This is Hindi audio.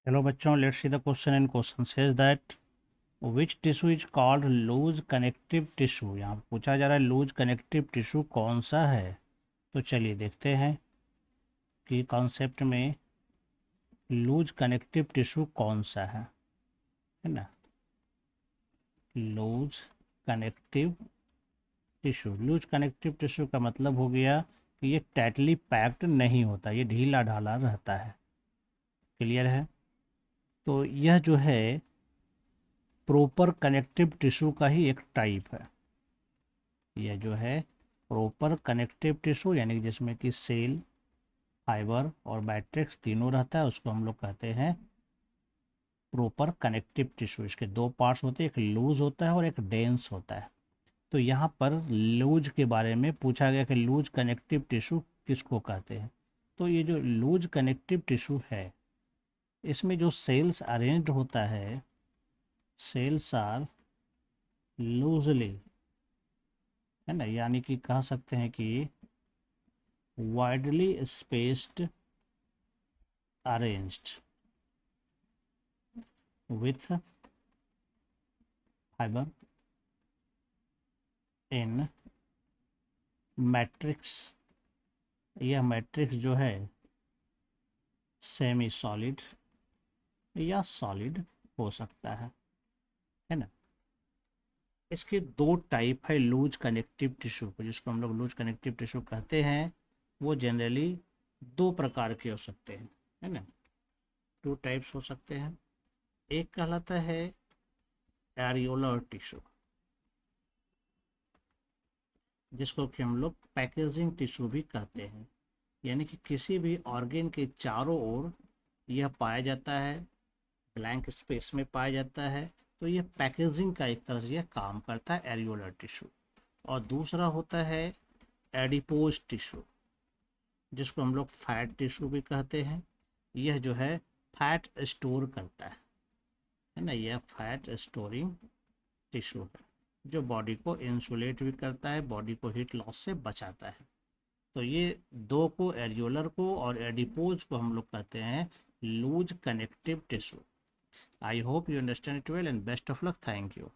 हेलो बच्चों, let's see the question and question says that which tissue is called loose connective tissue. यहाँ पूछा जा रहा है लूज कनेक्टिव टिश्यू कौन सा है। तो चलिए देखते हैं कि कॉन्सेप्ट में लूज कनेक्टिव टिश्यू कौन सा है ना। Loose connective tissue, loose connective tissue का मतलब हो गया कि ये टाइटली पैक्ड नहीं होता, ये ढीला ढाला रहता है। क्लियर है। तो यह जो है प्रॉपर कनेक्टिव टिश्यू का ही एक टाइप है। यह जो है प्रॉपर कनेक्टिव टिश्यू यानी कि जिसमें कि सेल, फाइबर और मैट्रिक्स तीनों रहता है, उसको हम लोग कहते हैं प्रॉपर कनेक्टिव टिश्यू। इसके दो पार्ट्स होते हैं, एक लूज होता है और एक डेंस होता है। तो यहाँ पर लूज के बारे में पूछा गया कि लूज कनेक्टिव टिश्यू किसको कहते हैं। तो ये जो लूज कनेक्टिव टिश्यू है, इसमें जो सेल्स अरेंज्ड होता है, सेल्स आर लूजली, है ना, यानी कि कह सकते हैं कि widely spaced, arranged with fiber in matrix। यह मैट्रिक्स जो है सेमी सॉलिड या सॉलिड हो सकता है ना। इसके दो टाइप है लूज कनेक्टिव टिश्यू को, जिसको हम लोग लूज कनेक्टिव टिश्यू कहते हैं। वो जनरली दो प्रकार के हो सकते हैं, है ना। टू टाइप्स हो सकते हैं। एक कहलाता है एरियोलर टिश्यू, जिसको कि हम लोग पैकेजिंग टिश्यू भी कहते हैं। यानी कि किसी भी ऑर्गेन के चारों ओर यह पाया जाता है, ब्लैंक स्पेस में पाया जाता है। तो ये पैकेजिंग का एक तरह से यह काम करता है एरियोलर टिश्यू। और दूसरा होता है एडिपोज टिश्यू, जिसको हम लोग फैट टिश्यू भी कहते हैं। यह जो है फैट स्टोर करता है ना। यह फैट स्टोरिंग टिश्यू है, जो बॉडी को इंसुलेट भी करता है, बॉडी को हीट लॉस से बचाता है। तो ये दो को, एरियोलर को और एडिपोज को, हम लोग कहते हैं loose connective tissue. I hope you understand it well and best of luck. Thank you.